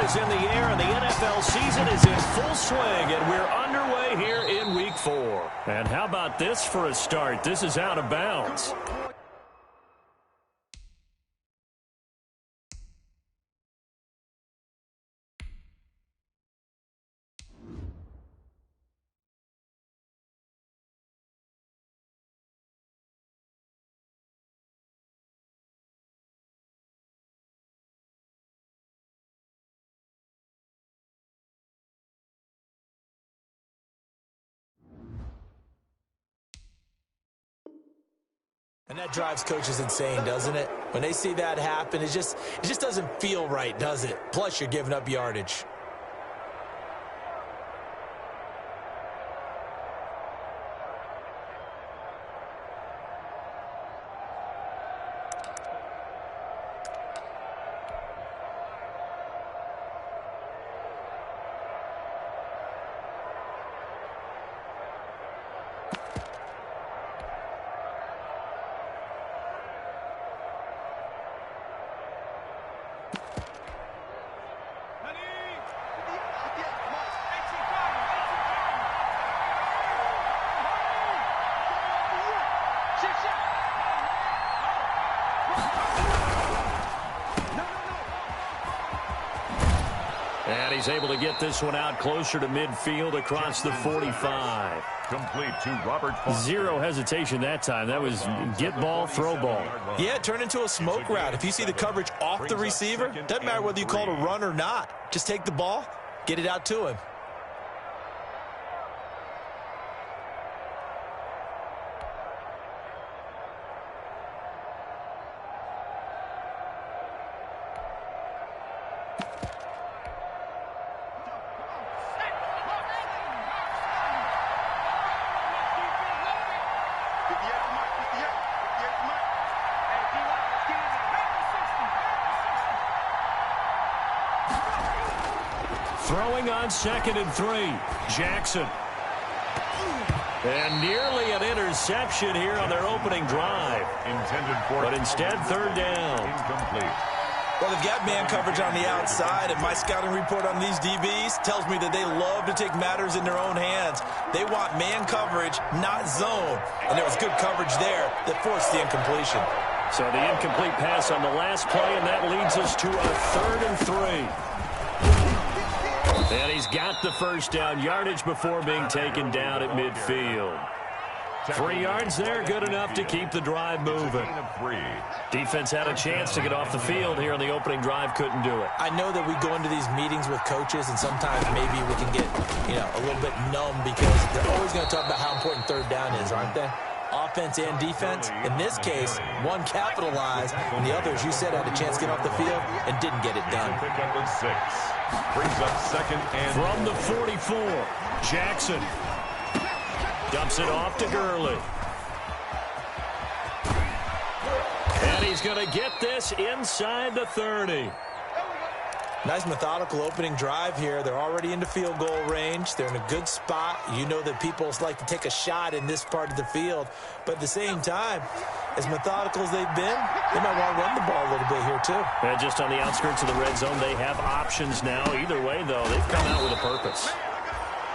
is in the air, and the NFL season is in full swing, and we're underway here in Week 4. And how about this for a start? This is out of bounds. And that drives coaches insane, doesn't it? When they see that happen, it just doesn't feel right, does it? Plus, you're giving up yardage. And he's able to get this one out closer to midfield across the 45. Complete to Robert. Zero hesitation that time. That was get ball, throw ball. Yeah, it turned into a smoke route. If you see the coverage off the receiver, doesn't matter whether you call it a run or not. Just take the ball, get it out to him. Throwing on 2nd and 3. Jackson. And nearly an interception here on their opening drive. But instead, 3rd down. Incomplete. Well, they've got man coverage on the outside, and my scouting report on these DBs tells me that they love to take matters in their own hands. They want man coverage, not zone. And there was good coverage there that forced the incompletion. So the incomplete pass on the last play, and that leads us to a 3rd and 3. And he's got the first down, yardage before being taken down at midfield. 3 yards there, good enough to keep the drive moving. Defense had a chance to get off the field here on the opening drive, couldn't do it. I know that we go into these meetings with coaches, and sometimes maybe we can get, a little bit numb because they're always going to talk about how important 3rd down is, aren't they? Offense and defense. In this case, one capitalized, and the other, as you said, had a chance to get off the field and didn't get it done. Pickup of 6. Brings up 2nd and... From the 44, Jackson. Dumps it off to Gurley. And he's going to get this inside the 30. Nice methodical opening drive here. They're already into field goal range. They're in a good spot. You know that people like to take a shot in this part of the field. But at the same time, as methodical as they've been, they might want to run the ball a little bit here too. And just on the outskirts of the red zone, they have options now. Either way, though, they've come out with a purpose.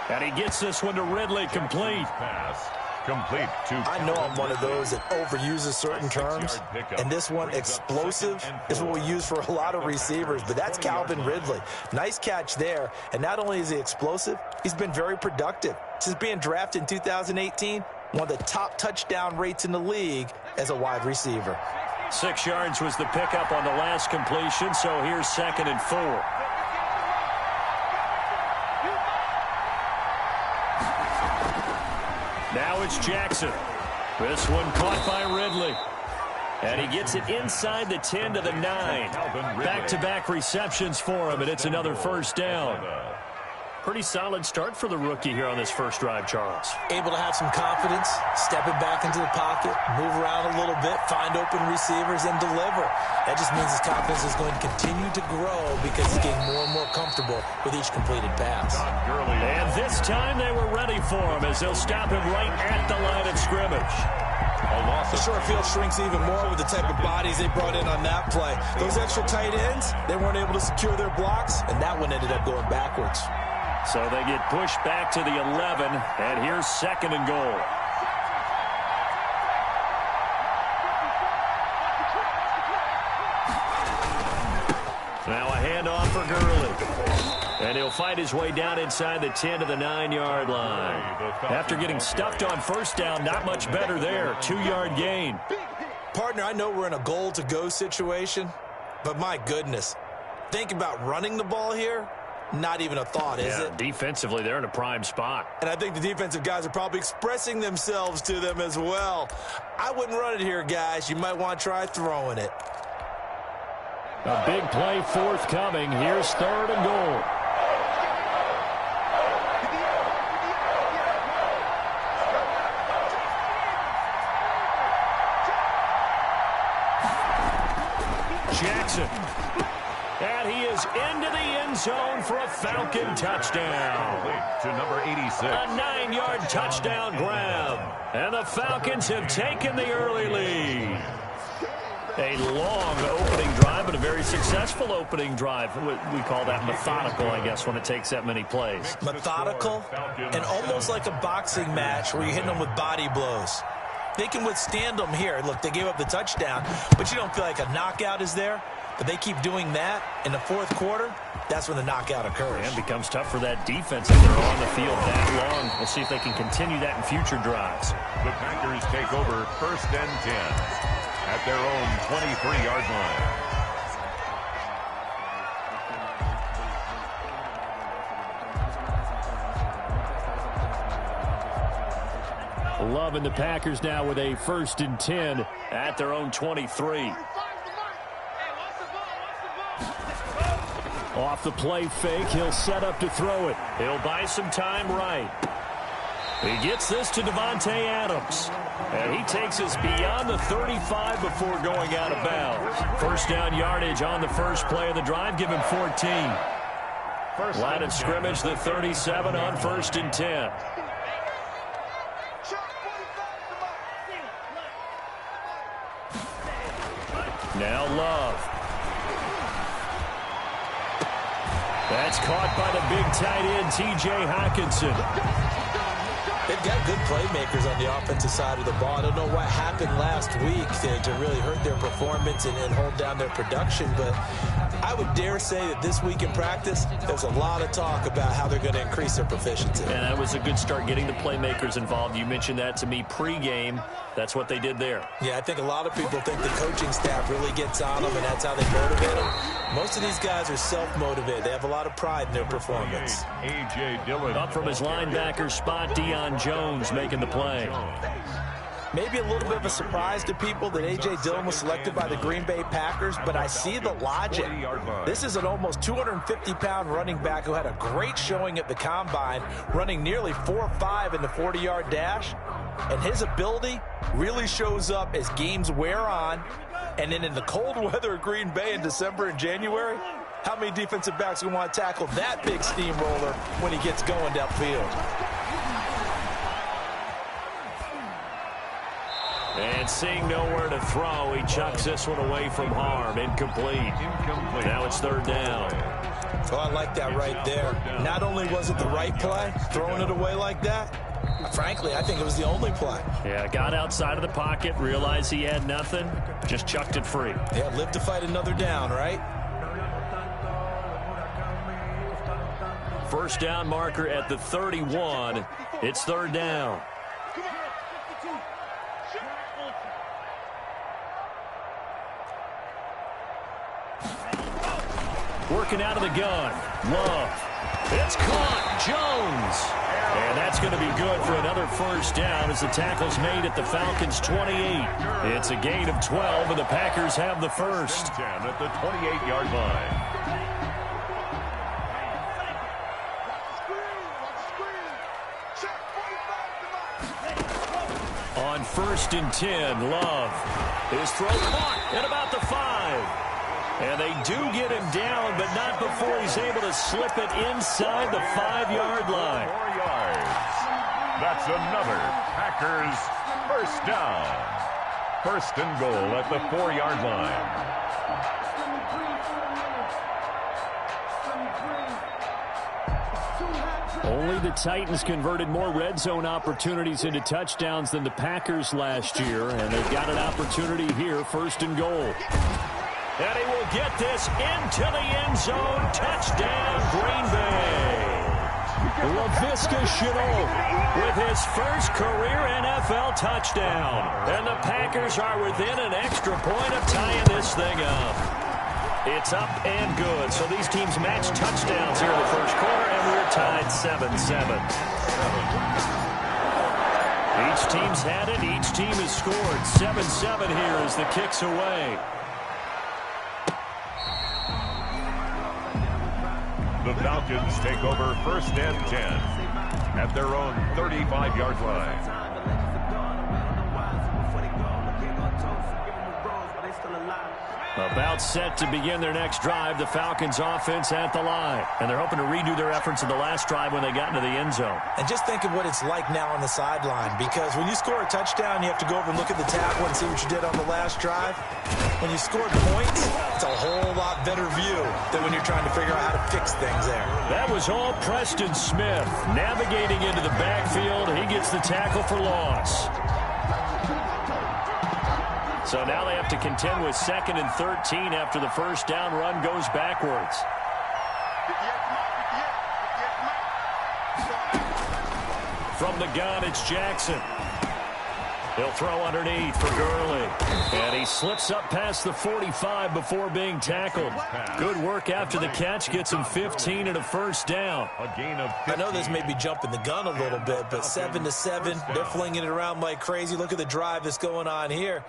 And he gets this one to Ridley, complete. Pass. Complete to... I know I'm one of those that overuses certain terms, and this one, explosive, is what we use for a lot of receivers, but that's Calvin Ridley. Nice catch there, and not only is he explosive, he's been very productive. Since being drafted in 2018, one of the top touchdown rates in the league as a wide receiver. 6 yards was the pickup on the last completion, so here's 2nd and 4. Now it's Jackson. This one caught by Ridley. And he gets it inside the 10 to the 9. Back-to-back receptions for him, and it's another first down. Pretty solid start for the rookie here on this first drive, Charles. Able to have some confidence, stepping back into the pocket, move around a little bit, find open receivers, and deliver. That just means his confidence is going to continue to grow because he's getting more and more comfortable with each completed pass. And this time they were ready for him as they'll stop him right at the line of scrimmage. The short field shrinks even more with the type of bodies they brought in on that play. Those extra tight ends, they weren't able to secure their blocks, and that one ended up going backwards. So they get pushed back to the 11, and here's 2nd and goal. Now a handoff for Gurley. And he'll fight his way down inside the 10 to the 9-yard line. After getting stuffed on first down, not much better there. 2-yard gain. Partner, I know we're in a goal-to-go situation, but my goodness, think about running the ball here. Not even a thought, is it? Defensively, they're in a prime spot. And I think the defensive guys are probably expressing themselves to them as well. I wouldn't run it here, guys. You might want to try throwing it. A big play forthcoming. Here's 3rd and goal. Jackson. And he is into the end zone for a Falcon touchdown. To number 86. A 9-yard touchdown grab. And the Falcons have taken the early lead. A long opening drive, but a very successful opening drive. We call that methodical, I guess, when it takes that many plays. Methodical and almost like a boxing match where you're hitting them with body blows. They can withstand them here. Look, they gave up the touchdown, but you don't feel like a knockout is there. But they keep doing that in the 4th quarter. That's when the knockout occurs. And it becomes tough for that defense if they're on the field that long. We'll see if they can continue that in future drives. The Packers take over 1st and 10 at their own 23-yard line. Loving the Packers now with a 1st and 10 at their own 23. Off the play fake, he'll set up to throw it. He'll buy some time right. He gets this to Devontae Adams. And he takes us beyond the 35 before going out of bounds. 1st down yardage on the first play of the drive. Give him 14. Line of scrimmage, the 37 on 1st and 10. Now Love. That's caught by the big tight end, T.J. Hockenson. They've got good playmakers on the offensive side of the ball. I don't know what happened last week to really hurt their performance and hold down their production, but I would dare say that this week in practice, there's a lot of talk about how they're going to increase their proficiency. And that was a good start, getting the playmakers involved. You mentioned that to me pregame. That's what they did there. Yeah, I think a lot of people think the coaching staff really gets on them, and that's how they motivate them. Most of these guys are self-motivated. They have a lot of pride in their performance. A.J. Dillon. Up from his linebacker spot, Deion Jones making the play. Maybe a little bit of a surprise to people that A.J. Dillon was selected by the Green Bay Packers, but I see the logic. This is an almost 250-pound running back who had a great showing at the Combine, running nearly 4.5 in the 40-yard dash. And his ability really shows up as games wear on. And then in the cold weather of Green Bay in December and January, how many defensive backs will want to tackle that big steamroller when he gets going downfield? And seeing nowhere to throw, he chucks this one away from harm. Incomplete. Now it's 3rd down. Oh, I like that right there. Not only was it the right play, throwing it away like that, frankly, I think it was the only play. Yeah, got outside of the pocket, realized he had nothing, just chucked it free. Yeah, live to fight another down, right? 1st down marker at the 31. It's 3rd down. Working out of the gun. Love. It's caught. Jones. And that's going to be good for another 1st down as the tackle's made at the Falcons' 28. It's a gain of 12, and the Packers have the first. 10 at the 28-yard line. On 1st and 10, Love. His throw caught at about the 5. And they do get him down, but not before he's able to slip it inside the 5-yard line. 4 yards. That's another Packers 1st down. First and goal at the 4-yard line. Only the Titans converted more red zone opportunities into touchdowns than the Packers last year, and they've got an opportunity here, first and goal. And he will get this into the end zone. Touchdown, Green Bay. Laviska Shenault with his first career NFL touchdown. And the Packers are within an extra point of tying this thing up. It's up and good. So these teams match touchdowns here in the first quarter, and we're tied 7-7. Each team's had it. Each team has scored. 7-7 here as the kick's away. The Falcons take over first and 10 at their own 35-yard line. About set to begin their next drive, the Falcons offense at the line. And they're hoping to redo their efforts in the last drive when they got into the end zone. And just think of what it's like now on the sideline, because when you score a touchdown, you have to go over and look at the tackle and see what you did on the last drive. When you scored points, it's a whole lot better view than when you're trying to figure out how to fix things there. That was all Preston Smith navigating into the backfield. He gets the tackle for loss. So now they have to contend with 2nd and 13 after the first down run goes backwards. From the gun, it's Jackson. He'll throw underneath for Gurley. And he slips up past the 45 before being tackled. Good work after the catch. Gets him 15 and a first down. A gain of 15. I know this may be jumping the gun a little bit, but 7-7, they're flinging it around like crazy. Look at the drive that's going on here.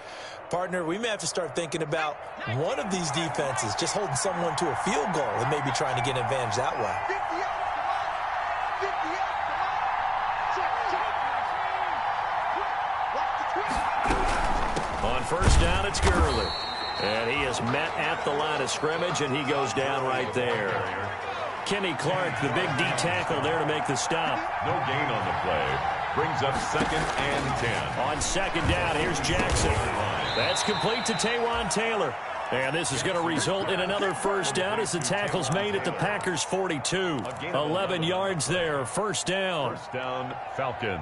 Partner, we may have to start thinking about one of these defenses just holding someone to a field goal and maybe trying to get an advantage that way. On first down, it's Gurley. And he is met at the line of scrimmage, and he goes down right there. Kenny Clark, the big D tackle there to make the stop. No gain on the play. Brings up 2nd and 10. On second down, here's Jackson. That's complete to Taywan Taylor. And this is going to result in another first down as the tackle's made at the Packers' 42. 11 yards there, first down. First down, Falcons.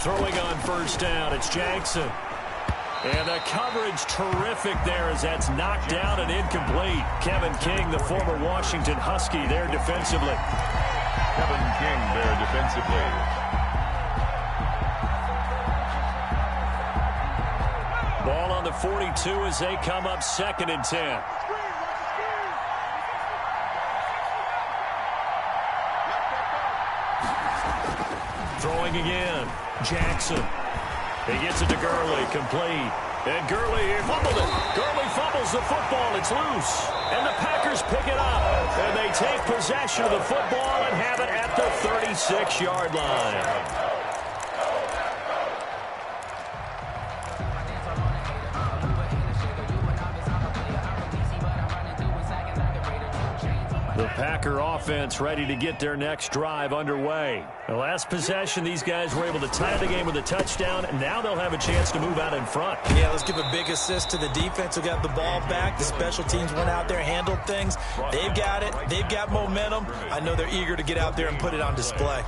Throwing on first down, it's Jackson. And the coverage terrific there as that's knocked down and incomplete. Kevin King, the former Washington Husky, there defensively. Kevin King there defensively. Ball on the 42 as they come up 2nd and 10. Throwing again. Jackson. He gets it to Gurley, complete. And Gurley here fumbled it. Gurley fumbles the football. It's loose. And the Packers pick it up. And they take possession of the football and have it at the 36-yard line. The Packer offense ready to get their next drive underway. The last possession, these guys were able to tie the game with a touchdown, and now they'll have a chance to move out in front. Yeah, let's give a big assist to the defense who got the ball back. The special teams went out there, handled things. They've got it. They've got momentum. I know they're eager to get out there and put it on display.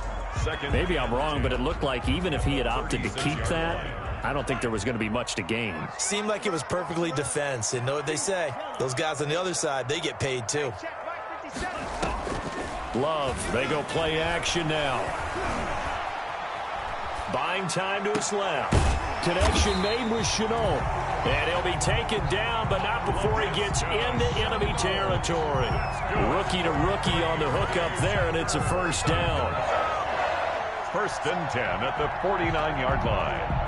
Maybe I'm wrong, but it looked like even if he had opted to keep that, I don't think there was going to be much to gain. Seemed like it was perfectly defense. And know what they say? Those guys on the other side, they get paid too. Love, they go play action now. Buying time to his left. Connection made with Shenault. And he'll be taken down, but not before he gets into enemy territory. Rookie to rookie on the hookup there, and it's a first down. First and 10 at the 49-yard line.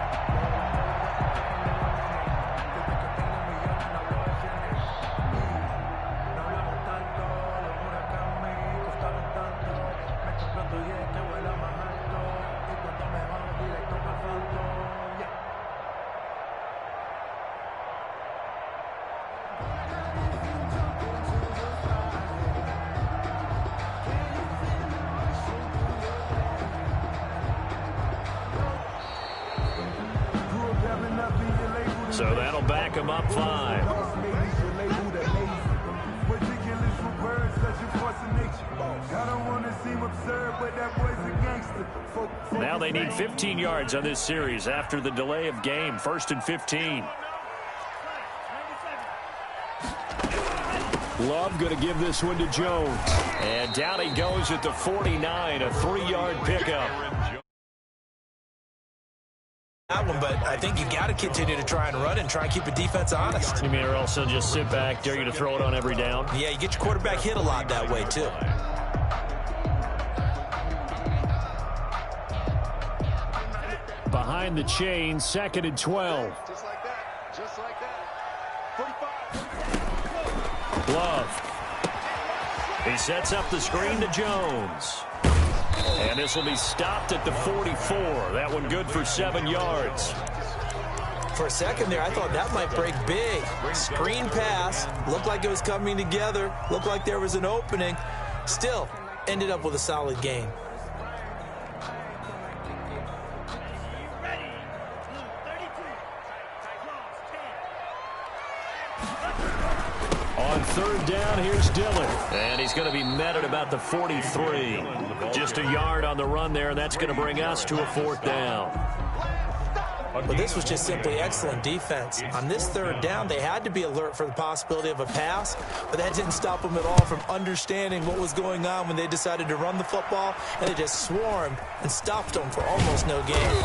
So that'll back him up 5. Now they need 15 yards on this series after the delay of game. 1st and 15. Love going to give this one to Jones. And down he goes at the 49, a 3-yard pickup. That one, but I think you got to continue to try and run and try and keep the defense honest. You mean or also just sit back, dare you to throw it on every down? Yeah, you get your quarterback hit a lot that way, too. Behind the chain, 2nd and 12. Just like that. Just like that. 45. Love. He sets up the screen to Jones. And this will be stopped at the 44. That one good for 7 yards. For a second there, I thought that might break big. Screen pass. Looked like it was coming together. Looked like there was an opening. Still, ended up with a solid gain. On 3rd down, here's Dillon. And he's going to be met at about the 43. Just a yard on the run there, and that's going to bring us to a 4th down. But this was just simply excellent defense. On this 3rd down, they had to be alert for the possibility of a pass, but that didn't stop them at all from understanding what was going on when they decided to run the football, and they just swarmed and stopped them for almost no gain.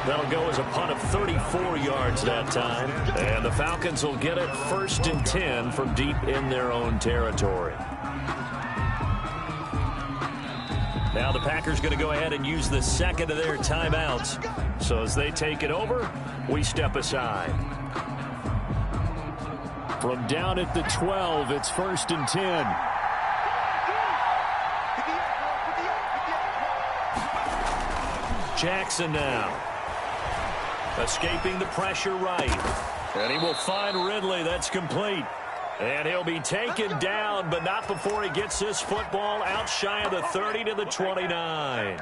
That'll go as a punt of 34 yards that time. And the Falcons will get it 1st and 10 from deep in their own territory. Now the Packers going to go ahead and use the 2nd of their timeouts. So as they take it over, we step aside. From down at the 12, it's 1st and 10. Jackson now. Escaping the pressure right. And he will find Ridley. That's complete. And he'll be taken down, but not before he gets this football out shy of the 30 to the 29.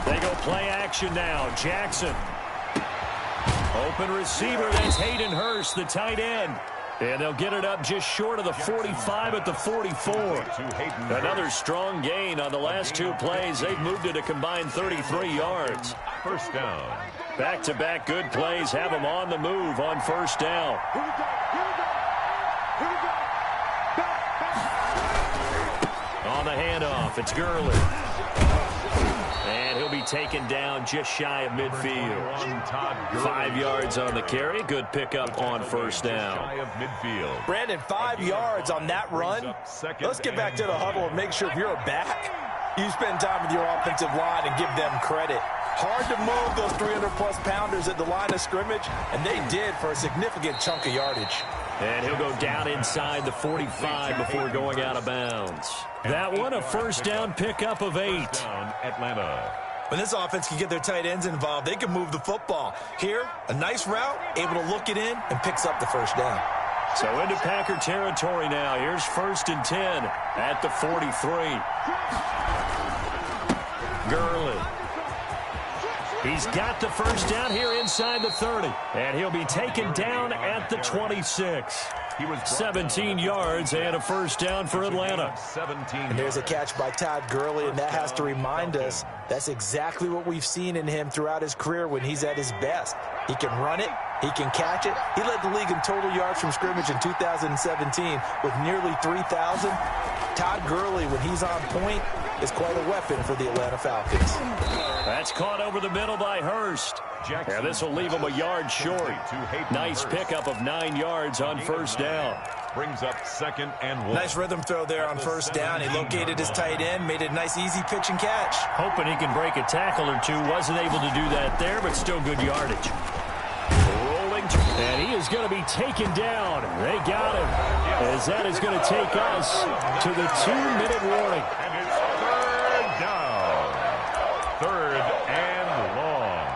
They go play action now. Jackson. Open receiver. That's Hayden Hurst, the tight end. And they'll get it up just short of the 45 at the 44. Another strong gain on the last 2 plays. They've moved it a combined 33 yards. 1st down. Back-to-back good plays have them on the move on 1st down. On the handoff, it's Gurley. And he'll be taken down just shy of midfield. 5 yards on the carry. Good pickup on 1st down. Brandon, 5 yards on that run. Let's get back to the huddle and make sure if you're a back, you spend time with your offensive line and give them credit. Hard to move those 300-plus pounders at the line of scrimmage, and they did for a significant chunk of yardage. And he'll go down inside the 45 before going out of bounds. That one, a 1st down pickup of 8. Atlanta. When this offense can get their tight ends involved, they can move the football. Here, a nice route, able to look it in, and picks up the 1st down. So into Packer territory now. Here's 1st and 10 at the 43. Gurley. He's got the 1st down here inside the 30. And he'll be taken down at the 26. 17 yards and a 1st down for Atlanta. And there's a catch by Todd Gurley, and that has to remind us that's exactly what we've seen in him throughout his career when he's at his best. He can run it. He can catch it. He led the league in total yards from scrimmage in 2017 with nearly 3,000. Todd Gurley, when he's on point, is quite a weapon for the Atlanta Falcons. That's caught over the middle by Hurst. And this will leave him a yard short. Nice pickup of 9 yards on 1st down. Brings up 2nd and 1. Nice rhythm throw there on 1st down. He located his tight end, made a nice easy pitch and catch. Hoping he can break a tackle or two. Wasn't able to do that there, but still good yardage. Rolling, and he is going to be taken down. They got him, as that is going to take us to the 2-minute warning. And it's 3rd down. 3rd and long.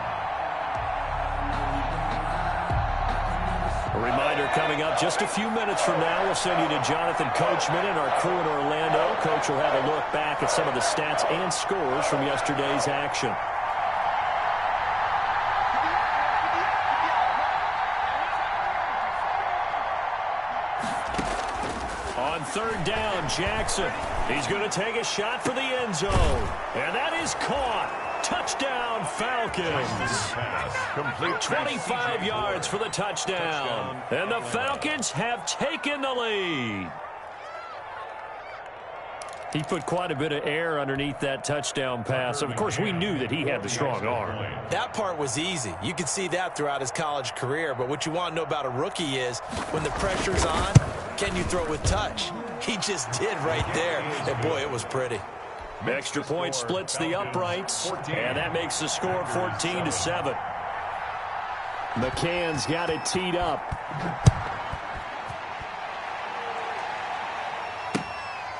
A reminder coming up just a few minutes from now, we'll send you to Jonathan Coachman and our crew in Orlando. Coach will have a look back at some of the stats and scores from yesterday's action. On third down, Jackson. He's going to take a shot for the end zone. And that is caught. Touchdown, Falcons. 25 yards for the touchdown. And the Falcons have taken the lead. He put quite a bit of air underneath that touchdown pass. Of course, we knew that he had the strong arm. That part was easy. You could see that throughout his college career. But what you want to know about a rookie is when the pressure's on, can you throw with touch? He just did right there. And, boy, it was pretty. Extra point splits the uprights, and that makes the score 14-7. McCann's got it teed up.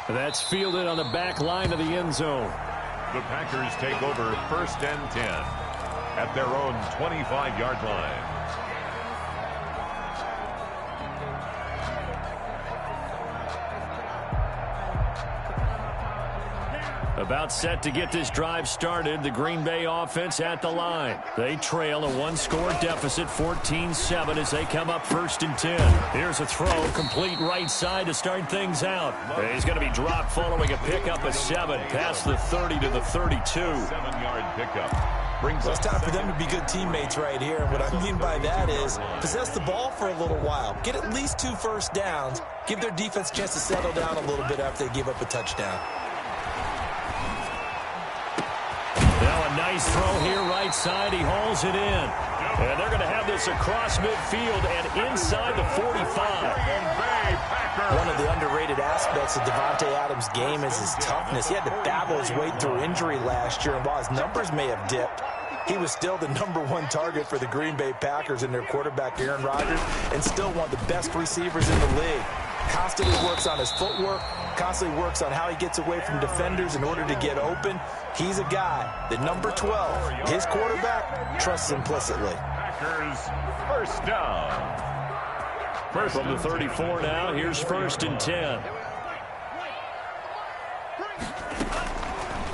That's fielded on the back line of the end zone. The Packers take over 1st and 10 at their own 25-yard line. About set to get this drive started, the Green Bay offense at the line. They trail a one-score deficit, 14-7, as they come up 1st and 10. Here's a throw, complete right side to start things out. He's going to be dropped following a pickup of 7, past the 30 to the 32. 7-yard pickup. So it's time for them to be good teammates right here. And what I mean by that is possess the ball for a little while. Get at least 2 first downs. Give their defense a chance to settle down a little bit after they give up a touchdown. Now a nice throw here right side. He hauls it in. And they're going to have this across midfield and inside the 45. One of the underrated aspects of Devontae Adams' game is his toughness. He had to battle his way through injury last year, and while his numbers may have dipped, he was still the #1 target for the Green Bay Packers and their quarterback, Aaron Rodgers, and still one of the best receivers in the league. Constantly works on his footwork, constantly works on how he gets away from defenders in order to get open. He's a guy that number 12, his quarterback, trusts implicitly. Packers first down. From the 34 now, here's 1st and 10.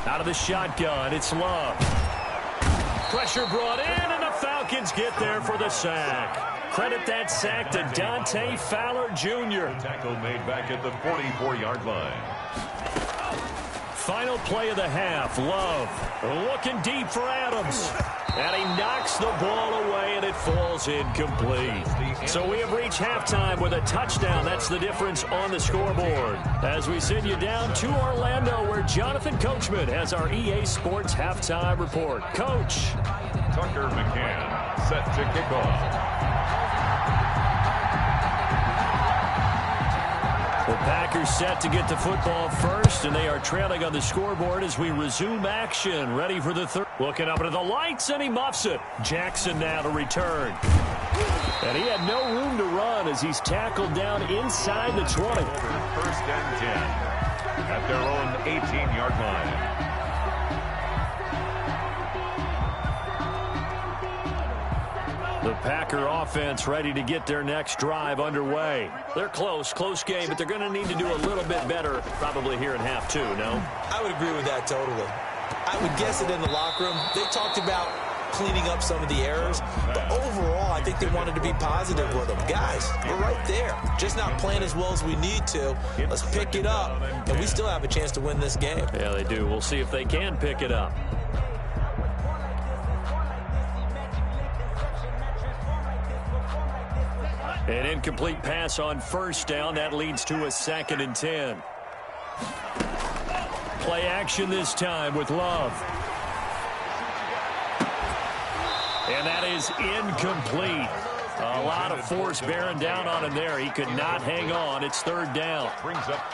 Out of the shotgun, it's Love. Pressure brought in, and the Falcons get there for the sack. Credit that sack to Dante Fowler Jr. Tackle made back at the 44-yard line. Final play of the half. Love looking deep for Adams. And he knocks the ball away, and it falls incomplete. So we have reached halftime with a touchdown. That's the difference on the scoreboard. As we send you down to Orlando, where Jonathan Coachman has our EA Sports halftime report. Coach. Tucker McCann set to kick off. The Packers set to get the football first, and they are trailing on the scoreboard as we resume action. Ready for the third. Looking up into the lights, and he muffs it. Jackson now to return. And he had no room to run as he's tackled down inside the 20. 1st and 10 at their own 18-yard line. The Packer offense ready to get their next drive underway. They're close game, but they're going to need to do a little bit better probably here in half 2, no? I would agree with that totally. I would guess it in the locker room. They talked about cleaning up some of the errors, but overall, I think they wanted to be positive with them. Guys, we're right there. Just not playing as well as we need to. Let's pick it up, and we still have a chance to win this game. Yeah, they do. We'll see if they can pick it up. An incomplete pass on 1st down. That leads to a 2nd and 10. Play action this time with Love. And that is incomplete. A lot of force bearing down on him there. He could not hang on. It's 3rd down.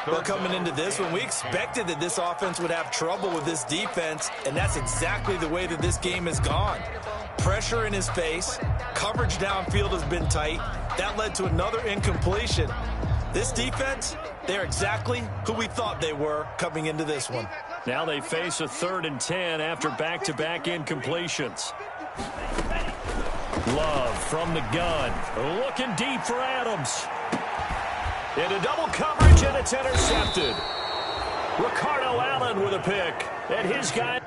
Well, coming into this one, we expected that this offense would have trouble with this defense, and that's exactly the way that this game has gone. Pressure in his face. Coverage downfield has been tight. That led to another incompletion. This defense, they're exactly who we thought they were coming into this one. Now they face a 3rd and 10 after back-to-back incompletions. Love from the gun. Looking deep for Adams. Into double coverage, and it's intercepted. Ricardo Allen with a pick. And his guy...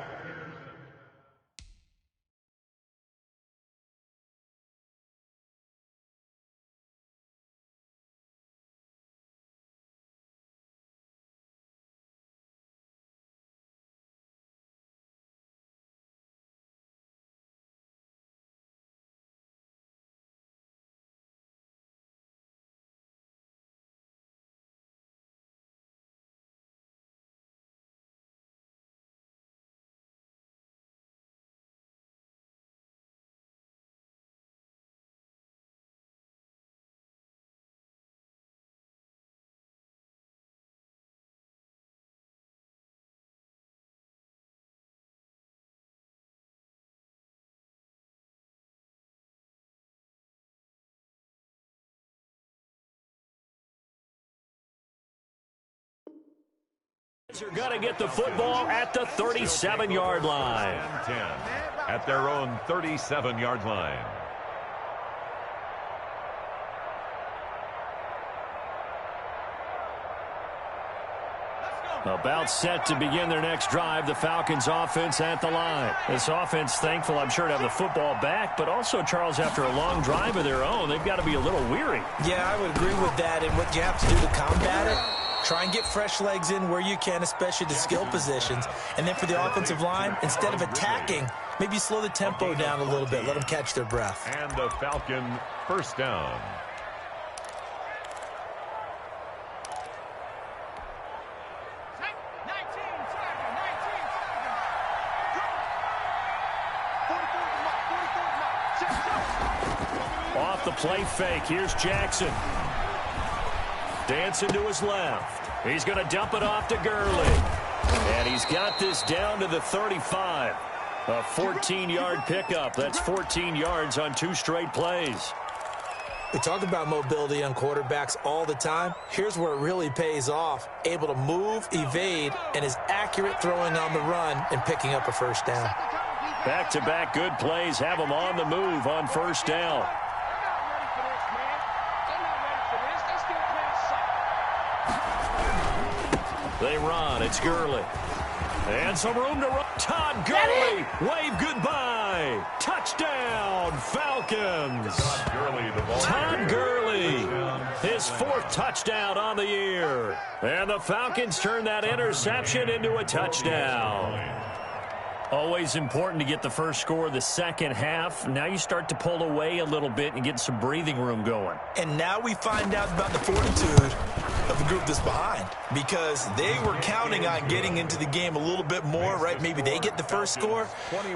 are going to get the football at the 37-yard line. 10 at their own 37-yard line. About set to begin their next drive, the Falcons offense at the line. This offense, thankful, I'm sure, to have the football back, but also, Charles, after a long drive of their own, they've got to be a little weary. Yeah, I would agree with that, and what you have to do to combat it, try and get fresh legs in where you can, especially the skill positions. And then for the offensive line, instead of attacking, maybe slow the tempo down a little bit. Let them catch their breath. And the Falcon first down. Off the play fake, here's Jackson. Dancing to his left. He's going to dump it off to Gurley. And he's got this down to the 35. A 14-yard pickup. That's 14 yards on 2 straight plays. We talk about mobility on quarterbacks all the time. Here's where it really pays off. Able to move, evade, and is accurate throwing on the run and picking up a first down. Back-to-back good plays have them on the move on first down. They run. It's Gurley. And some room to run. Todd Gurley. Wave goodbye. Touchdown, Falcons. Todd Gurley. His 4th touchdown on the year. And the Falcons turn that interception into a touchdown. Always important to get the first score of the second half. Now you start to pull away a little bit and get some breathing room going. And now we find out about the fortitude of the group that's behind, because they were counting on getting into the game a little bit more, right? Maybe they get the first score.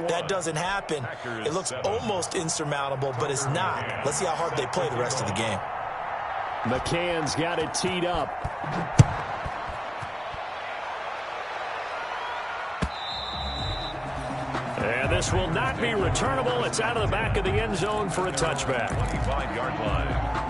That doesn't happen. It looks almost insurmountable, but it's not. Let's see how hard they play the rest of the game. McCann's got it teed up. And this will not be returnable. It's out of the back of the end zone for a touchback. 25-yard line.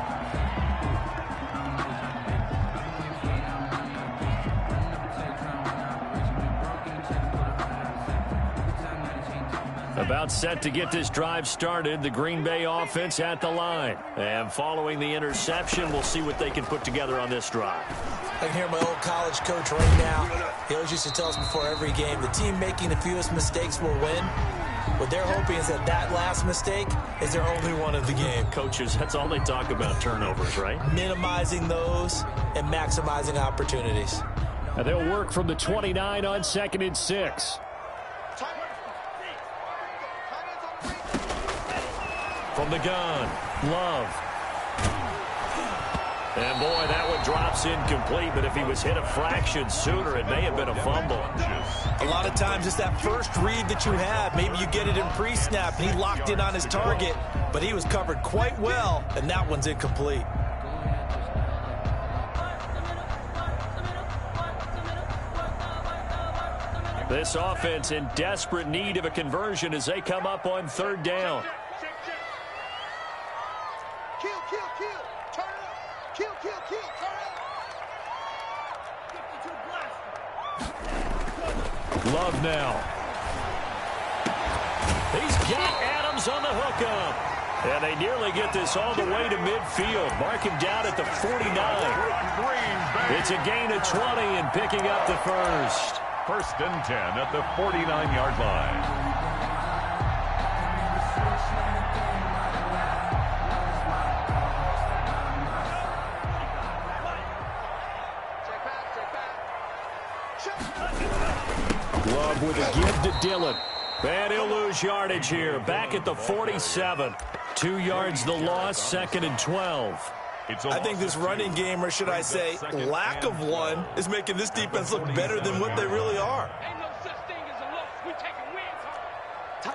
About set to get this drive started, the Green Bay offense at the line. And following the interception, we'll see what they can put together on this drive. I can hear my old college coach right now. He always used to tell us before every game, the team making the fewest mistakes will win. What they're hoping is that last mistake is their only one of the game. Coaches, that's all they talk about, turnovers, right? Minimizing those and maximizing opportunities. And they'll work from the 29 on 2nd and 6. From the gun, Love. And, boy, that one drops incomplete, but if he was hit a fraction sooner, it may have been a fumble. A lot of times it's that first read that you have. Maybe you get it in pre-snap, and he locked in on his target, but he was covered quite well, and that one's incomplete. This offense in desperate need of a conversion as they come up on 3rd down. Love now. He's got Adams on the hookup. And they nearly get this all the way to midfield. Mark him down at the 49. It's a gain of 20 and picking up the first. First and 10 at the 49-yard line. Love with a give to Dillon. And he'll lose yardage here. Back at the 47. 2 yards the loss, 2nd and 12. I think this running game, or should I say lack of one, is making this defense look better than what they really are. Ain't no such thing as a loss. We taking wins, huh?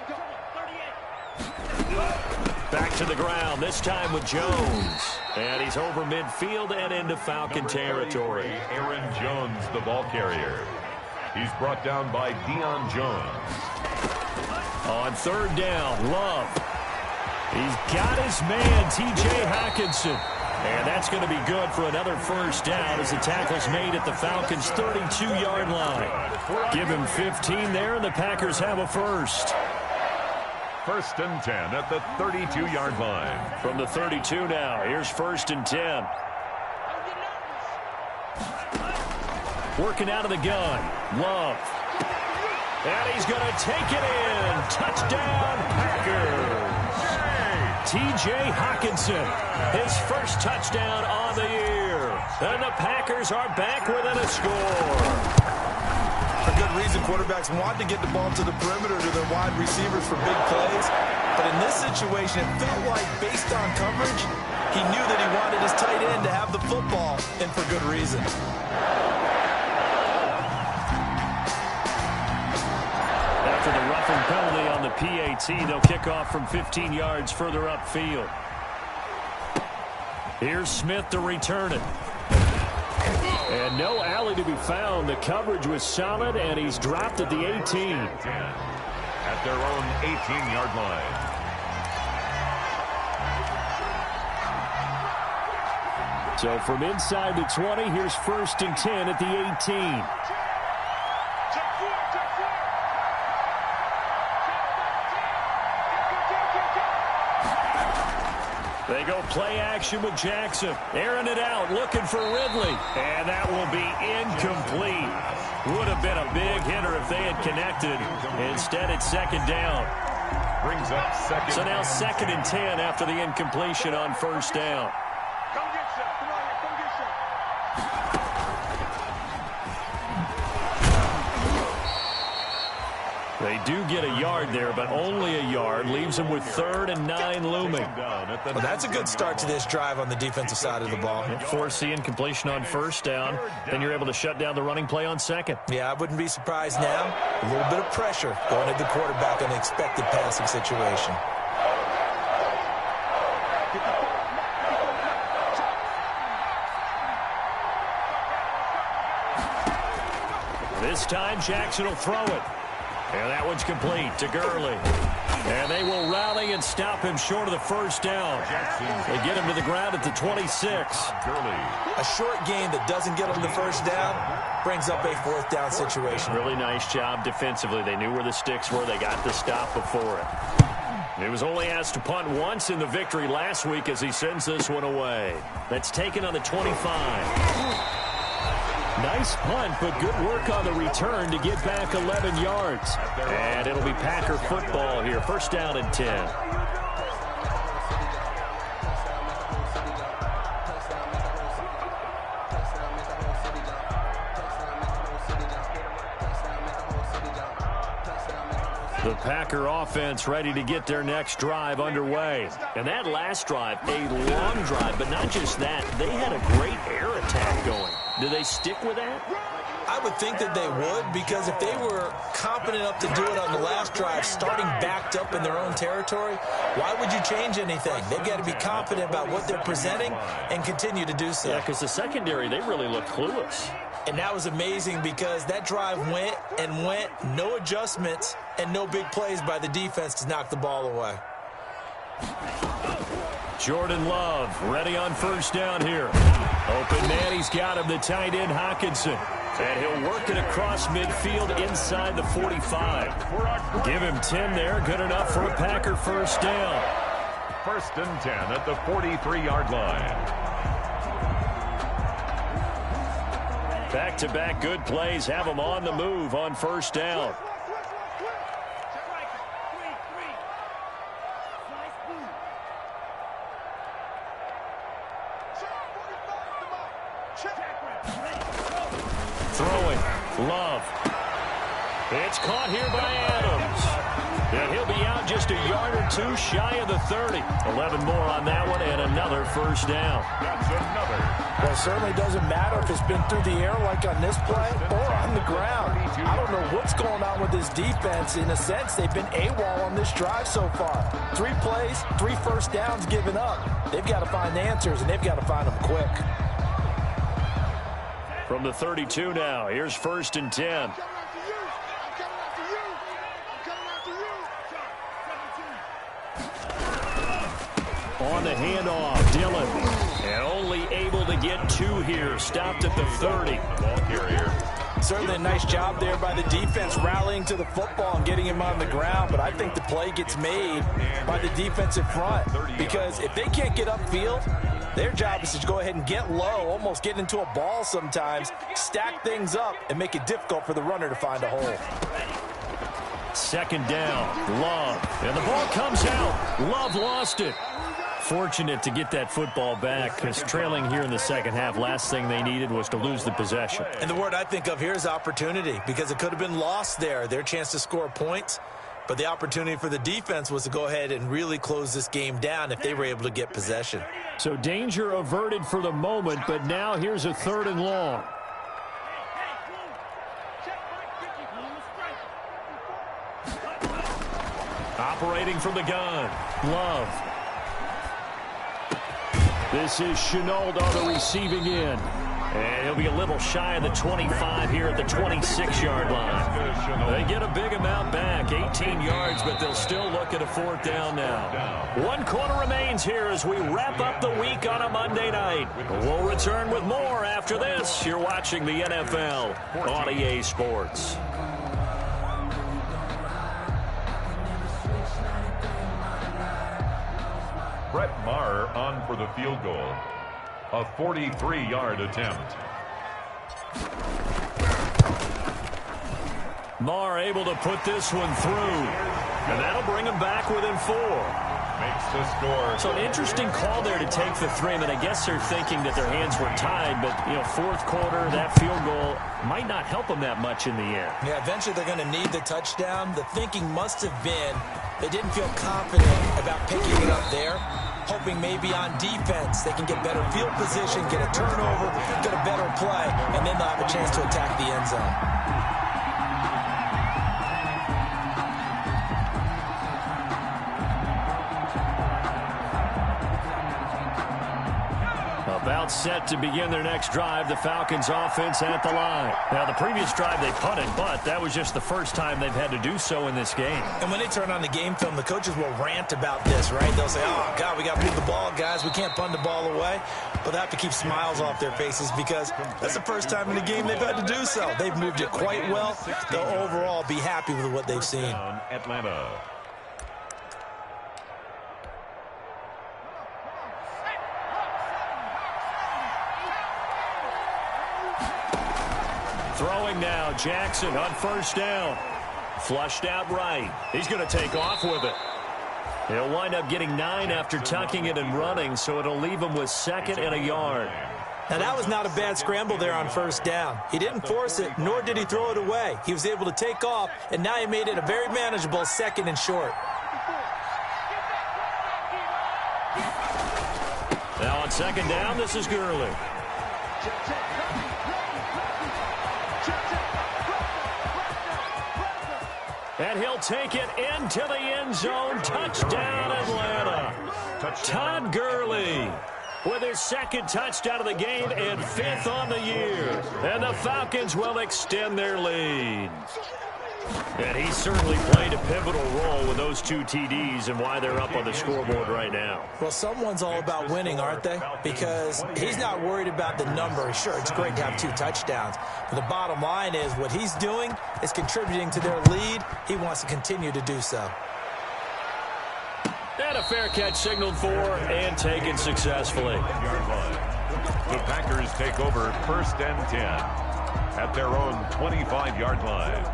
38. Back to the ground, this time with Jones. And he's over midfield and into Falcon territory. Aaron Jones, the ball carrier. He's brought down by Deion Jones. On 3rd down, Love. He's got his man, T.J. Hockenson. And that's going to be good for another first down as the tackle's made at the Falcons' 32-yard line. Give him 15 there, and the Packers have a first. First and 10 at the 32-yard line. From the 32 now, here's 1st and 10. Working out of the gun, Love. And he's going to take it in. Touchdown, Packers. T.J. Hockenson, his first touchdown on the year. And the Packers are back within a score. For good reason, quarterbacks want to get the ball to the perimeter to their wide receivers for big plays. But in this situation, it felt like, based on coverage, he knew that he wanted his tight end to have the football, and for good reason. After the roughing penalty on the PAT, they'll kick off from 15 yards further upfield. Here's Smith to return it. And no alley to be found. The coverage was solid, and he's dropped at the 18. At their own 18-yard line. So from inside the 20, here's 1st and 10 at the 18. They go play action with Jackson. Airing it out, looking for Ridley. And that will be incomplete. Would have been a big hitter if they had connected. Instead, it's 2nd down. Brings up 2nd. So now 2nd and 10 after the incompletion on 1st down. Come get some. Come on here. Come get some. They do get a yard there, but only a yard. Leaves them with 3rd and 9 looming. Well, that's a good start to this drive on the defensive side of the ball. Force the incompletion on 1st down. Then you're able to shut down the running play on 2nd. Yeah, I wouldn't be surprised now. A little bit of pressure going at the quarterback in an expected passing situation. This time, Jackson will throw it. And that one's complete to Gurley. And they will rally and stop him short of the 1st down. They get him to the ground at the 26. A short gain that doesn't get him the 1st down brings up a 4th down situation. Really nice job defensively. They knew where the sticks were. They got the stop before it. He was only asked to punt once in the victory last week as he sends this one away. That's taken on the 25. Nice punt, but good work on the return to get back 11 yards. And it'll be Packer football here. 1st down and 10. The Packer offense ready to get their next drive underway. And that last drive, a long drive, but not just that. They had a great air attack going. Do they stick with that? I would think that they would, because if they were confident enough to do it on the last drive, starting backed up in their own territory, why would you change anything? They've got to be confident about what they're presenting and continue to do so. Yeah, because the secondary, they really looked clueless. And that was amazing because that drive went and went, no adjustments and no big plays by the defense to knock the ball away. Jordan Love ready on 1st down here. Open man, he's got him, the tight end Hockenson. And he'll work it across midfield inside the 45. Give him 10 there, good enough for a Packer 1st down. first and 10 at the 43-yard line. Back-to-back good plays have them on the move on first down. Throwing. Love. It's caught here by Adams. And he'll be out just a yard or two shy of the 30. 11 more on that one and another first down. That's another. Well, it certainly doesn't matter if it's been through the air like on this play or on the ground. I don't know what's going on with this defense. In a sense, they've been AWOL on this drive so far. 3 plays, 3 first downs given up. They've got to find answers, and they've got to find them quick. From the 32 now, here's first and 10. On the handoff, Dillon. And only able to get 2 here. Stopped at the 30. Ball carrier. Certainly a nice job there by the defense rallying to the football and getting him on the ground, but I think the play gets made by the defensive front because if they can't get upfield, their job is to go ahead and get low, almost get into a ball sometimes, stack things up, and make it difficult for the runner to find a hole. Second down, Love. And the ball comes out. Love lost it. Fortunate to get that football back because trailing here in the second half, last thing they needed was to lose the possession. And the word I think of here is opportunity because it could have been lost there, their chance to score points. But the opportunity for the defense was to go ahead and really close this game down if they were able to get possession. So danger averted for the moment, but now here's a 3rd and long. Operating from the gun, Love. This is Chenault on the receiving end. And he'll be a little shy of the 25 here at the 26-yard line. They get a big amount back, 18 yards, but they'll still look at a 4th down now. 1 quarter remains here as we wrap up the week on a Monday night. We'll return with more after this. You're watching the NFL on EA Sports. Brett Maher on for the field goal. A 43-yard attempt. Maher able to put this one through. And that'll bring him back within 4. Makes the score. So an interesting call there to take the 3. I mean, I guess they're thinking that their hands were tied, but, you know, 4th quarter, that field goal might not help them that much in the end. Yeah, eventually they're going to need the touchdown. The thinking must have been they didn't feel confident about picking it up there, hoping maybe on defense they can get better field position, get a turnover, get a better play, and then they'll have a chance to attack the end zone. About set to begin their next drive, the Falcons offense at the line. Now, the previous drive they punted, but that was just the first time they've had to do so in this game. And when they turn on the game film, the coaches will rant about this, right? They'll say, oh, God, we got to move the ball, guys. We can't punt the ball away. But they have to keep smiles off their faces because that's the first time in the game they've had to do so. They've moved it quite well. They'll overall be happy with what they've seen. Atlanta. Throwing now, Jackson on first down. Flushed out right. He's going to take off with it. He'll wind up getting 9 after tucking it and running, so it'll leave him with 2nd and a yard. Now, that was not a bad scramble there on first down. He didn't force it, nor did he throw it away. He was able to take off, and now he made it a very manageable 2nd and short. Now on 2nd down, this is Gurley. And he'll take it into the end zone. Touchdown, Atlanta. Todd Gurley with his 2nd touchdown of the game and 5th on the year. And the Falcons will extend their lead. And he certainly played a pivotal role with those 2 TDs and why they're up on the scoreboard right now. Well, someone's all about winning, aren't they? Because he's not worried about the number. Sure, it's great to have 2 touchdowns. But the bottom line is what he's doing is contributing to their lead. He wants to continue to do so. And a fair catch signaled for and taken successfully. The Packers take over 1st and 10 at their own 25-yard line.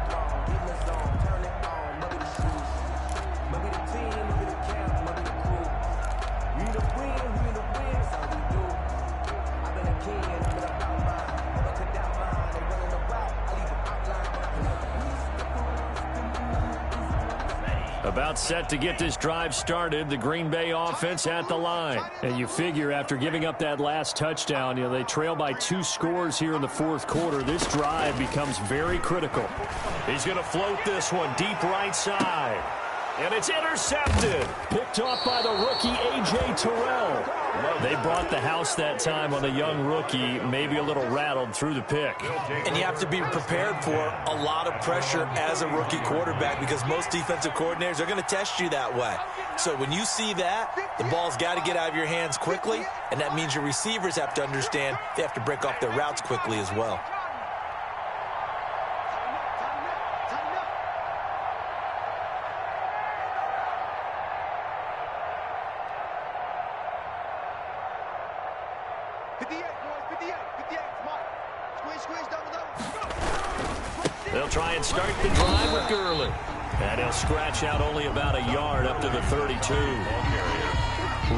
About set to get this drive started, the Green Bay offense at the line. And you figure after giving up that last touchdown, they trail by 2 scores here in the 4th quarter. This drive becomes very critical. He's going to float this one deep right side. And it's intercepted. Picked off by the rookie, A.J. Terrell. They brought the house that time on the young rookie, maybe a little rattled through the pick. And you have to be prepared for a lot of pressure as a rookie quarterback because most defensive coordinators are going to test you that way. So when you see that, the ball's got to get out of your hands quickly, and that means your receivers have to understand they have to break off their routes quickly as well. They'll try and start the drive with Gurley. And he'll scratch out only about a yard up to the 32.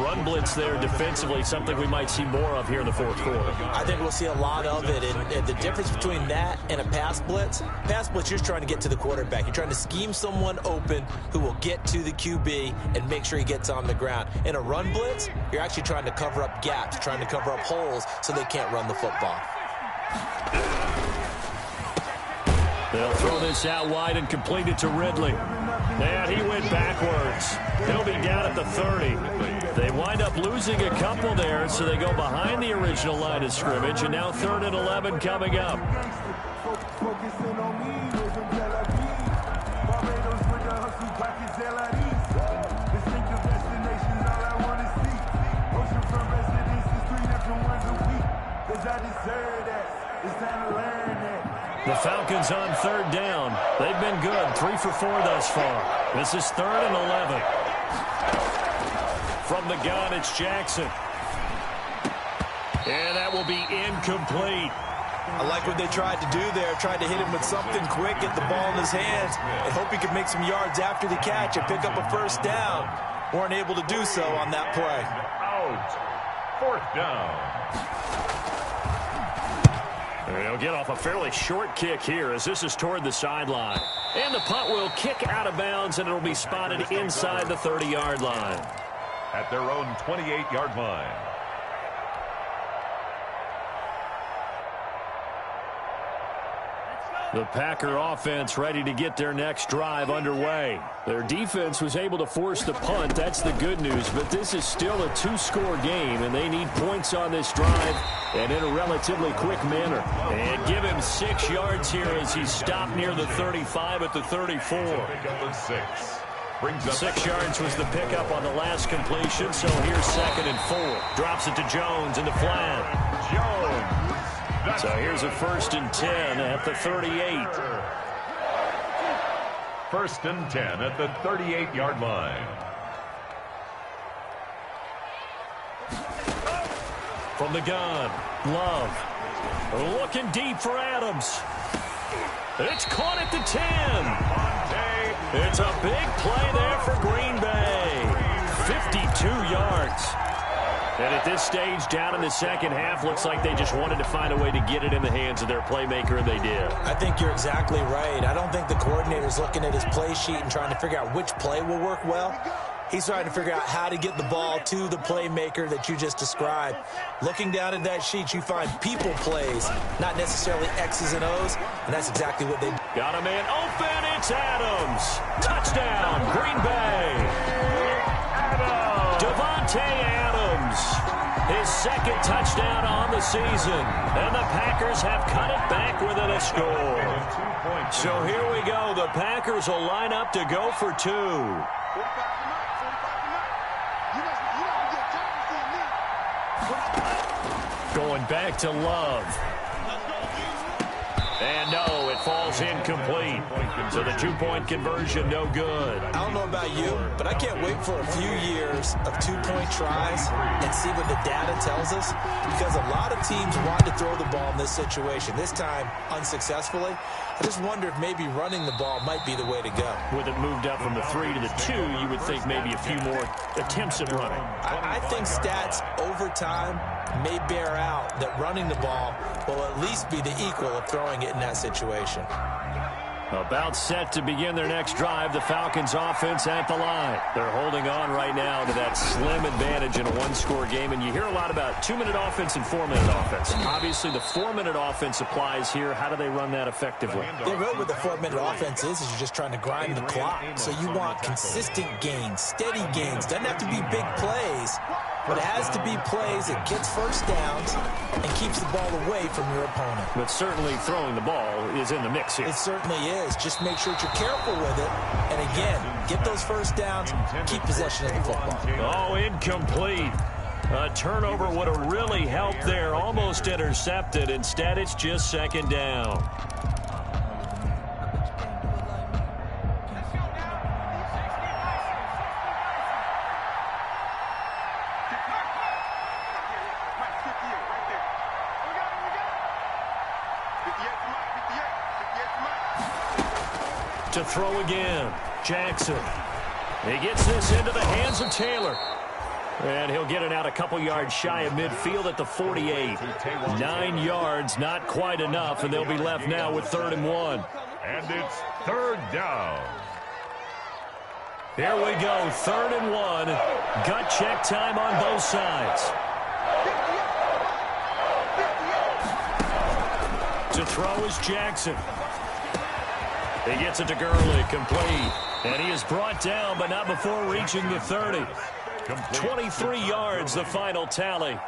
Run blitz there defensively, something we might see more of here in the 4th quarter. I think we'll see a lot of it. And the difference between that and a pass blitz, you're just trying to get to the quarterback. You're trying to scheme someone open who will get to the QB and make sure he gets on the ground. In a run blitz, you're actually trying to cover up gaps, trying to cover up holes so they can't run the football. They'll throw this out wide and complete it to Ridley. And he went backwards. He'll be down at the 30. They wind up losing a couple there, so they go behind the original line of scrimmage, and now 3rd and 11 coming up. The Falcons on 3rd down. They've been good, 3 for 4 thus far. This is 3rd and 11. From the gun, it's Jackson. And that will be incomplete. I like what they tried to do there, tried to hit him with something quick, get the ball in his hands, and hope he could make some yards after the catch and pick up a 1st down. Weren't able to do so on that play. Out. 4th down. They'll get off a fairly short kick here as this is toward the sideline. And the punt will kick out of bounds, and it'll be spotted inside the 30-yard line. At their own 28-yard line. The Packer offense ready to get their next drive underway. Their defense was able to force the punt. That's the good news. But this is still a 2-score game, and they need points on this drive and in a relatively quick manner. And give him 6 yards here as he's stopped near the 35 at the 34. 6 yards was the pickup on the last completion, so here's 2nd and 4. Drops it to Jones in the flat. Jones. So here's a 1st and 10 at the 38. 1st and 10 at the 38-yard line. From the gun, Love. Looking deep for Adams. It's caught at the 10. It's a big play there for Green Bay. 52 yards. And at this stage, down in the second half, looks like they just wanted to find a way to get it in the hands of their playmaker, and they did. I think you're exactly right. I don't think the coordinator's looking at his play sheet and trying to figure out which play will work well. He's trying to figure out how to get the ball to the playmaker that you just described. Looking down at that sheet, you find people plays, not necessarily X's and O's, and that's exactly what they do. Got a man open. It's Adams. Touchdown, Green Bay. Devontae Adams, his 2nd touchdown on the season. And the Packers have cut it back within a score. So here we go. The Packers will line up to go for 2. Going back to Love. And no, it falls incomplete. So the two-point conversion, no good. I don't know about you, but I can't wait for a few years of two-point tries and see what the data tells us, because a lot of teams want to throw the ball in this situation, this time unsuccessfully. I just wonder if maybe running the ball might be the way to go. With it moved up from the 3 to the 2, you would think maybe a few more attempts at running. I think stats over time may bear out that running the ball will at least be the equal of throwing it in that situation. About set to begin their next drive, the Falcons offense at the line. They're holding on right now to that slim advantage in a one-score game, and you hear a lot about 2-minute offense and 4-minute offense. Obviously, the 4-minute offense applies here. How do they run that effectively? Yeah, really what the 4-minute offense is you're just trying to grind the clock. So you want consistent gains, steady gains. Doesn't have to be big plays, but it has to be plays that gets first downs and keeps the ball away from your opponent. But certainly throwing the ball is in the mix here. It certainly is. Just make sure that you're careful with it. And again, get those first downs, keep possession of the football. Oh, incomplete. A turnover would have really helped there. Almost intercepted. Instead, it's just second down. To throw again, Jackson. He gets this into the hands of Taylor. And he'll get it out a couple yards shy of midfield at the 48. 9 yards, not quite enough, and they'll be left now with 3rd and 1. And it's 3rd down. Here we go, 3rd and 1. Gut check time on both sides. To throw is Jackson. He gets it to Gurley, complete. And he is brought down, but not before reaching the 30. 23 yards, the final tally.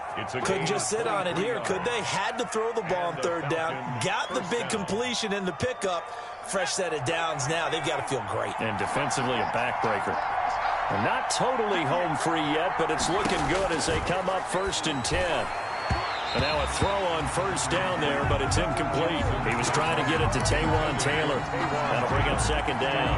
Couldn't just sit on it here, could they? Had to throw the ball on 3rd down. Got the big completion in the pickup. Fresh set of downs now. They've got to feel great. And defensively, a backbreaker. Not totally home free yet, but it's looking good as they come up 1st and 10. And now a throw on 1st down there, but it's incomplete. He was trying to get it to Taywan Taylor. That'll bring up 2nd down.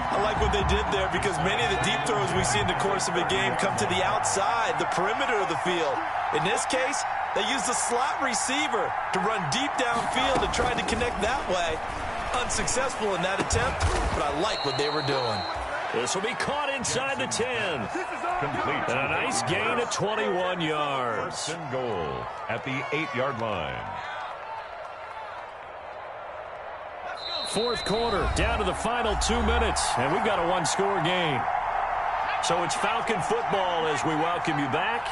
I like what they did there because many of the deep throws we see in the course of a game come to the outside, the perimeter of the field. In this case, they used the slot receiver to run deep downfield and tried to connect that way. Unsuccessful in that attempt, but I like what they were doing. This will be caught inside the 10. Complete. And a nice gain of 21 yards. 1st and goal at the 8-yard line. 4th quarter, down to the final 2 minutes, and we've got a one-score game. So it's Falcon football as we welcome you back.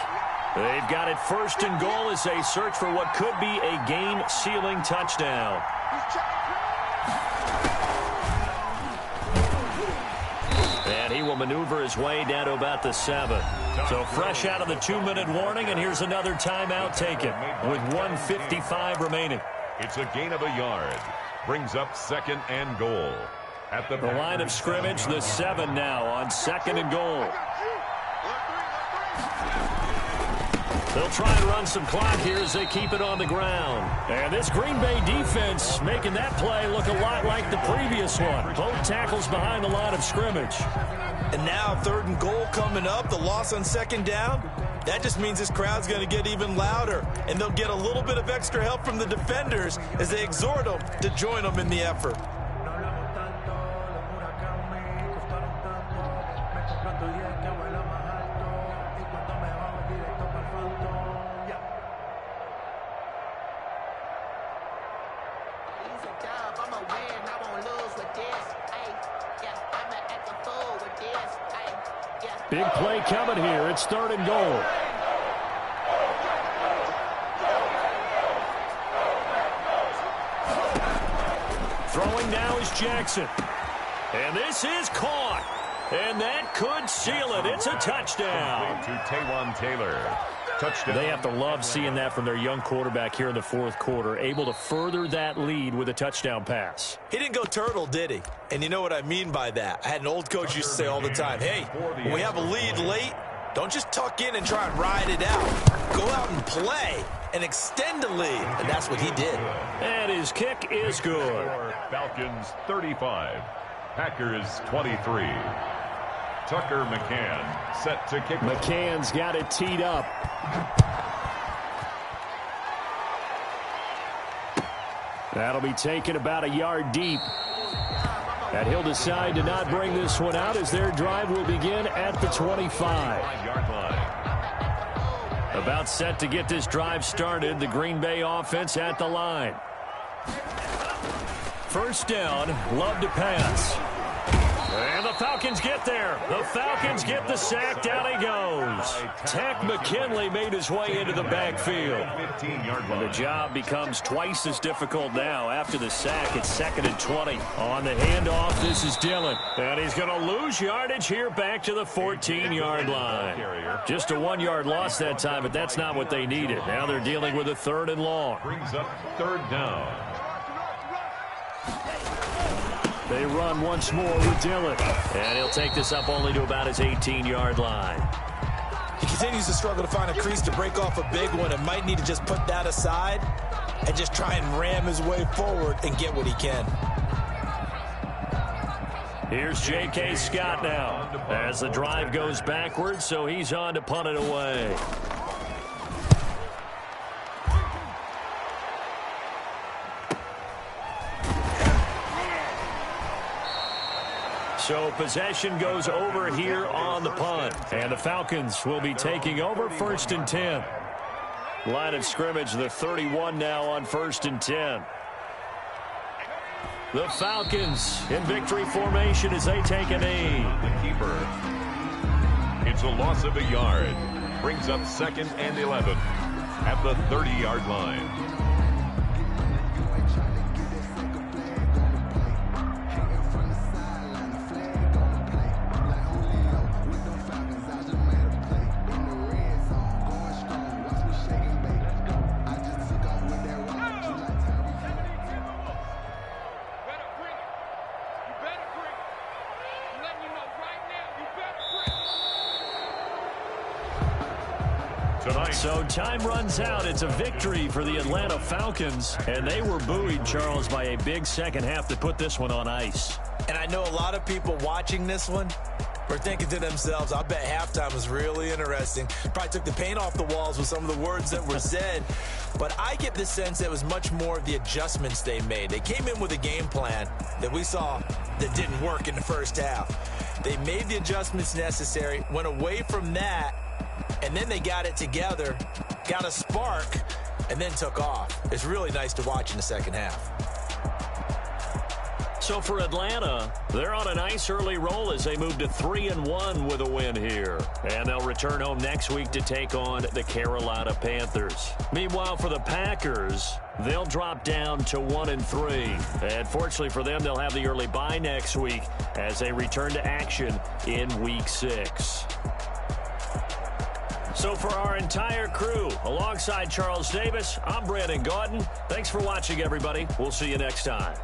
They've got it 1st and goal as they search for what could be a game-sealing touchdown. And he will maneuver his way down to about the 7. So fresh out of the 2-minute warning, and here's another timeout taken with 1:55 remaining. It's a gain of a yard. Brings up 2nd and goal. At the line of scrimmage, the 7 now on 2nd and goal. They'll try and run some clock here as they keep it on the ground. And this Green Bay defense making that play look a lot like the previous one. Both tackles behind the line of scrimmage. And now 3rd and goal coming up. The loss on 2nd down. That just means this crowd's going to get even louder. And they'll get a little bit of extra help from the defenders as they exhort them to join them in the effort. Big play coming here. It's 3rd and goal. Throwing now is Jackson. And this is caught. And that could seal it. It's a touchdown. To Taywan Taylor. Touchdown. They have to love seeing that from their young quarterback here in the 4th quarter, able to further that lead with a touchdown pass. He didn't go turtle, did he? And you know what I mean by that. I had an old coach used to say all the time, hey, when we have a lead late, Don't just tuck in and try and ride it out. Go out and play and extend the lead. And that's what he did. And his kick is good. Falcons 35, Packers 23. Tucker McCann set to kick. McCann's got it teed up. That'll be taken about a yard deep. And he'll decide to not bring this one out as their drive will begin at the 25-yard line. About set to get this drive started. The Green Bay offense at the line. First down, Love to pass. And the Falcons get there. The Falcons get the sack. Down he goes. Takk McKinley made his way into the backfield. The job becomes twice as difficult now. After the sack, it's 2nd and 20. On the handoff, this is Dillon. And he's going to lose yardage here back to the 14-yard line. Just a 1-yard loss that time, but that's not what they needed. Now they're dealing with a 3rd and long. Brings up 3rd down. They run once more with Dillon. And he'll take this up only to about his 18-yard line. He continues to struggle to find a crease to break off a big one and might need to just put that aside and just try and ram his way forward and get what he can. Here's J.K. Scott now as the drive goes backwards, so he's on to punt it away. So possession goes over here on the punt. And the Falcons will be taking over 1st and 10. Line of scrimmage, the 31 now on 1st and 10. The Falcons in victory formation as they take a knee. The keeper. It's a loss of a yard. Brings up 2nd and 11 at the 30-yard line. So time runs out. It's a victory for the Atlanta Falcons. And they were buoyed, Charles, by a big second half to put this one on ice. And I know a lot of people watching this one were thinking to themselves, I bet halftime was really interesting. Probably took the paint off the walls with some of the words that were said. But I get the sense that it was much more of the adjustments they made. They came in with a game plan that we saw that didn't work in the first half. They made the adjustments necessary, went away from that, and then they got it together, got a spark, and then took off. It's really nice to watch in the second half. So for Atlanta, they're on a nice early roll as they move to 3-1 with a win here. And they'll return home next week to take on the Carolina Panthers. Meanwhile, for the Packers, they'll drop down to 1-3. And fortunately for them, they'll have the early bye next week as they return to action in Week 6. So for our entire crew, alongside Charles Davis, I'm Brandon Gaudin. Thanks for watching, everybody. We'll see you next time.